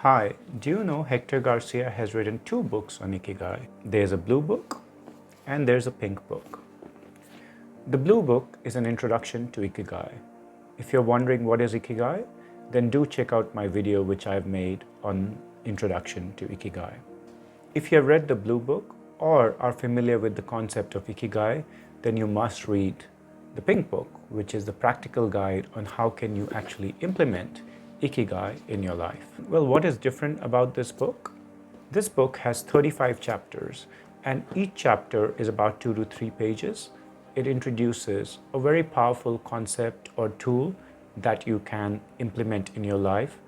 Hi, do you know Hector Garcia has written two books on Ikigai? There's a blue book and there's a pink book. The blue book is an introduction to Ikigai. If you're wondering what is Ikigai, then do check out my video which I've made on Introduction to Ikigai. If you have read the blue book or are familiar with the concept of Ikigai, then you must read the pink book, which is the practical guide on how can you actually implement Ikigai in your life. Well, what is different about this book? This book has 35 chapters, and each chapter is about 2 to 3 pages. It introduces a very powerful concept or tool that you can implement in your life.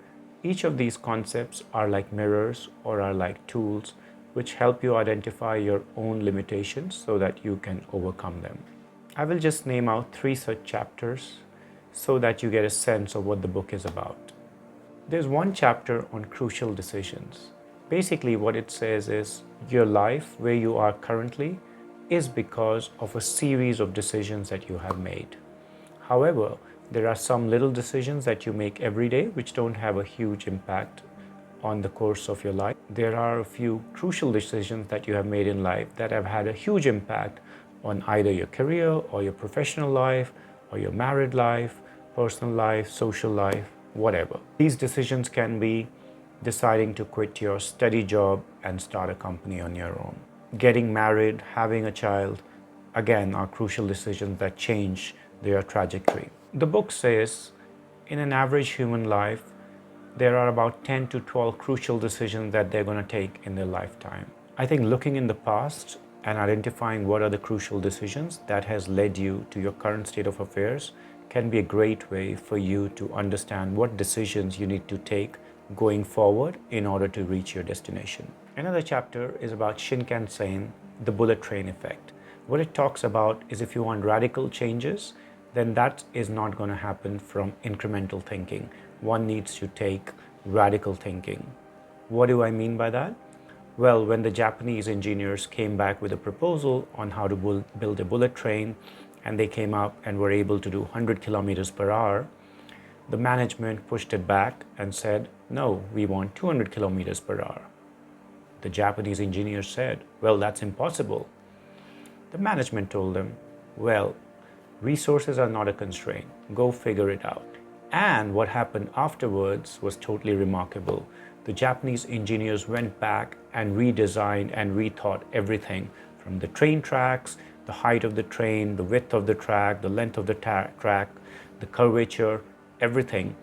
Each of these concepts are like mirrors or are like tools which help you identify your own limitations so that you can overcome them. I will just name out 3 such chapters so that you get a sense of what the book is about. There's one chapter on crucial decisions. Basically, what it says is your life where you are currently is because of a series of decisions that you have made. However, there are some little decisions that you make every day which don't have a huge impact on the course of your life. There are a few crucial decisions that you have made in life that have had a huge impact on either your career or your professional life or your married life, personal life, social life, whatever. These decisions can be deciding to quit your steady job and start a company on your own. Getting married, having a child, again, are crucial decisions that change their trajectory. The book says in an average human life, there are about 10 to 12 crucial decisions that they're going to take in their lifetime. I think looking in the past and identifying what are the crucial decisions that has led you to your current state of affairs can be a great way for you to understand what decisions you need to take going forward in order to reach your destination. Another chapter is about Shinkansen, the bullet train effect. What it talks about is if you want radical changes, then that is not going to happen from incremental thinking. One needs to take radical thinking. What do I mean by that? Well, when the Japanese engineers came back with a proposal on how to build a bullet train, and they came up and were able to do 100 kilometers per hour, the management pushed it back and said, no, we want 200 kilometers per hour. The Japanese engineers said, well, that's impossible. The management told them, well, resources are not a constraint. Go figure it out. And what happened afterwards was totally remarkable. The Japanese engineers went back and redesigned and rethought everything from the train tracks, the height of the train, the width of the track, the length of the track, the curvature, everything.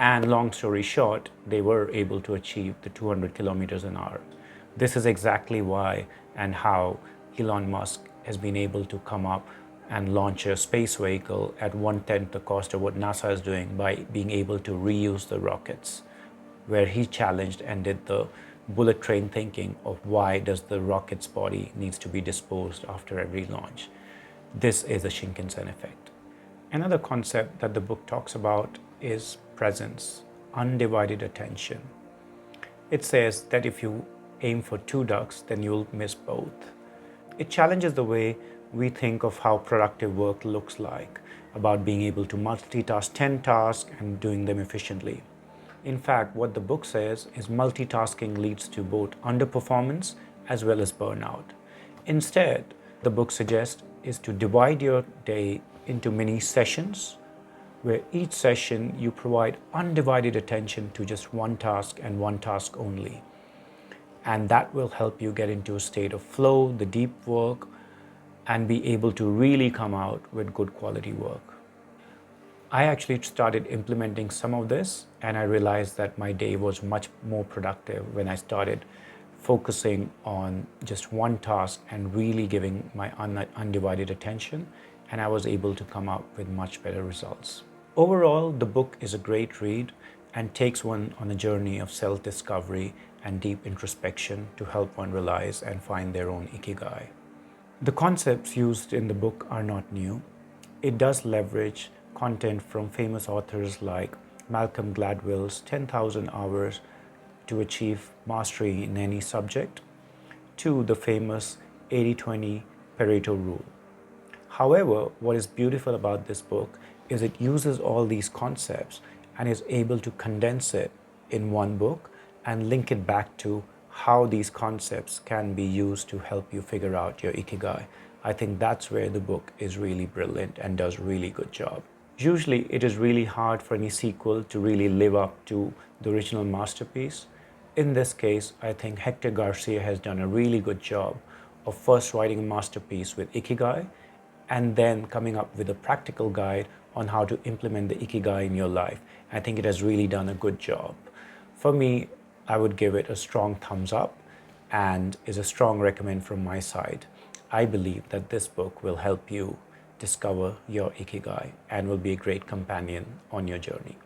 And long story short, they were able to achieve the 200 kilometers an hour. This is exactly why and how Elon Musk has been able to come up and launch a space vehicle at 1/10 the cost of what NASA is doing by being able to reuse the rockets, where he challenged and did the bullet train thinking of why does the rocket's body needs to be disposed after every launch. This is the Shinkansen effect. Another concept that the book talks about is presence, undivided attention. It says that if you aim for 2 ducks, then you'll miss both. It challenges the way we think of how productive work looks like, about being able to multitask 10 tasks and doing them efficiently. In fact, what the book says is multitasking leads to both underperformance as well as burnout. Instead, the book suggests is to divide your day into mini sessions, where each session you provide undivided attention to just one task and one task only. And that will help you get into a state of flow, the deep work, and be able to really come out with good quality work. I actually started implementing some of this, and I realized that my day was much more productive when I started focusing on just one task and really giving my undivided attention, and I was able to come up with much better results. Overall, the book is a great read and takes one on a journey of self-discovery and deep introspection to help one realize and find their own Ikigai. The concepts used in the book are not new. It does leverage content from famous authors like Malcolm Gladwell's 10,000 Hours to Achieve Mastery in Any Subject, to the famous 80-20 Pareto rule. However, what is beautiful about this book is it uses all these concepts and is able to condense it in one book and link it back to how these concepts can be used to help you figure out your Ikigai. I think that's where the book is really brilliant and does a really good job. Usually it is really hard for any sequel to really live up to the original masterpiece. In this case, I think Hector Garcia has done a really good job of first writing a masterpiece with Ikigai and then coming up with a practical guide on how to implement the Ikigai in your life. I think it has really done a good job. For me, I would give it a strong thumbs up and is a strong recommend from my side. I believe that this book will help you discover your Ikigai and will be a great companion on your journey.